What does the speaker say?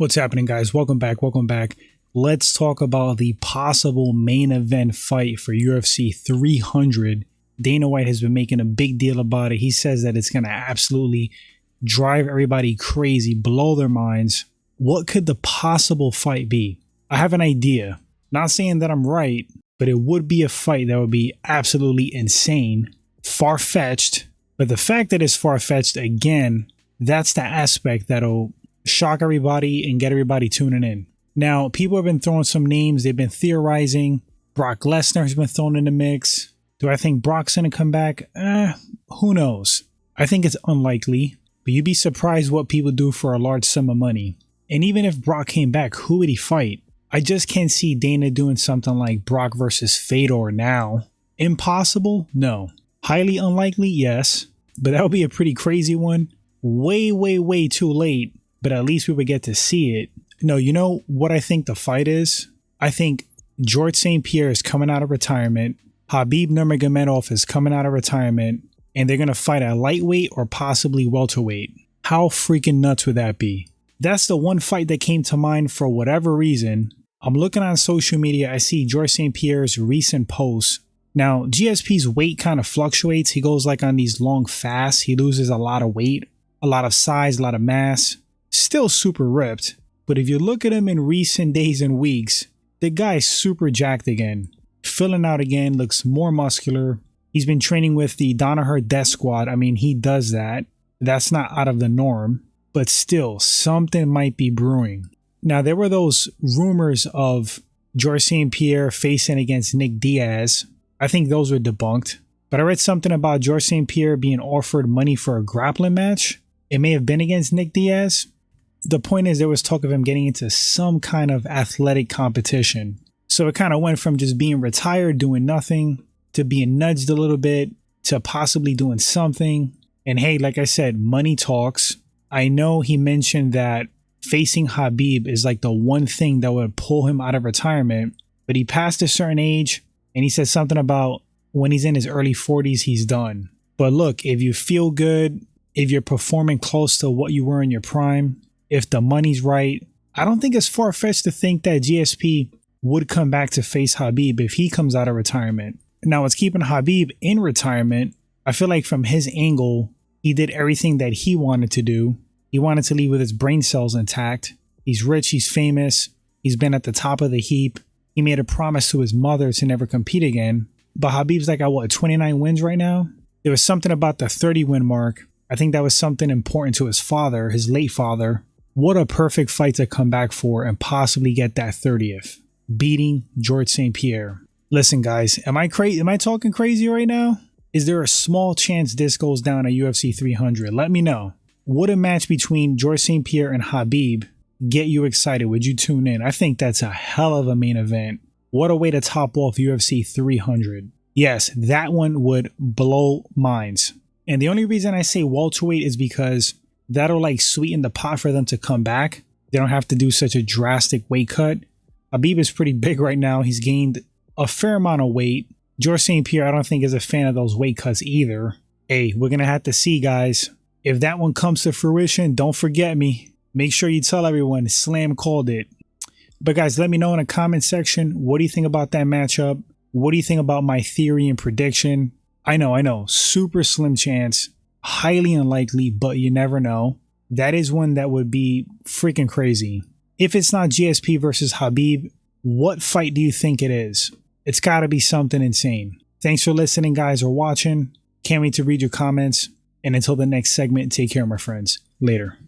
What's happening, guys? Welcome back. Welcome back. Let's talk about the possible main event fight for UFC 300. Dana White has been making a big deal about it. He says that it's going to absolutely drive everybody crazy, blow their minds. What could the possible fight be? I have an idea. Not saying that I'm right, but it would be a fight that would be absolutely insane, far-fetched. But the fact that it's far-fetched, again, that's the aspect that'll shock everybody and get everybody tuning in. Now, people have been throwing some names. They've been theorizing. Brock Lesnar has been thrown in the mix. Do I think Brock's going to come back? Who knows? I think it's unlikely, but you'd be surprised what people do for a large sum of money. And even if Brock came back, who would he fight? I just can't see Dana doing something like Brock versus Fedor now. Impossible? No. Highly unlikely? Yes. But that would be a pretty crazy one. Way, way, way too late. But at least we would get to see it. No, you know what I think the fight is? I think George St. Pierre is coming out of retirement. Khabib Nurmagomedov is coming out of retirement. And they're going to fight at lightweight or possibly welterweight. How freaking nuts would that be? That's the one fight that came to mind for whatever reason. I'm looking on social media. I see George St. Pierre's recent posts. Now, GSP's weight kind of fluctuates. He goes like on these long fasts. He loses a lot of weight, a lot of size, a lot of mass. Still super ripped, but if you look at him in recent days and weeks, the guy's super jacked again. Filling out again, looks more muscular. He's been training with the Danaher Death Squad. I mean, he does that. That's not out of the norm, but still, something might be brewing. Now, there were those rumors of George St. Pierre facing against Nick Diaz. I think those were debunked, but I read something about George St. Pierre being offered money for a grappling match. It may have been against Nick Diaz. The point is, there was talk of him getting into some kind of athletic competition. So it kind of went from just being retired, doing nothing, to being nudged a little bit, to possibly doing something. And hey, like I said, money talks. I know he mentioned that facing Khabib is like the one thing that would pull him out of retirement. But he passed a certain age, and he said something about when he's in his early 40s, he's done. But look, if you feel good, if you're performing close to what you were in your prime, if the money's right, I don't think it's far-fetched to think that GSP would come back to face Khabib if he comes out of retirement. Now, what's keeping Khabib in retirement, I feel like from his angle, he did everything that he wanted to do. He wanted to leave with his brain cells intact. He's rich, he's famous, he's been at the top of the heap. He made a promise to his mother to never compete again. But Khabib's like at what, 29 wins right now? There was something about the 30-win mark. I think that was something important to his father, his late father. What a perfect fight to come back for and possibly get that 30th. Beating George St. Pierre. Listen, guys, am I talking crazy right now? Is there a small chance this goes down at UFC 300? Let me know. Would a match between George St. Pierre and Khabib get you excited? Would you tune in? I think that's a hell of a main event. What a way to top off UFC 300. Yes, that one would blow minds. And the only reason I say welterweight is because that'll like sweeten the pot for them to come back. They don't have to do such a drastic weight cut. Khabib is pretty big right now. He's gained a fair amount of weight. George St. Pierre, I don't think is a fan of those weight cuts either. Hey, we're going to have to see, guys. If that one comes to fruition, don't forget me. Make sure you tell everyone Slam called it. But guys, let me know in the comment section. What do you think about that matchup? What do you think about my theory and prediction? I know. Super slim chance. Highly unlikely, but you never know. That is one that would be freaking crazy. If it's not GSP versus Khabib, what fight do you think it is? It's got to be something insane. Thanks for listening, guys, or watching. Can't wait to read your comments. And until the next segment, take care, my friends. Later.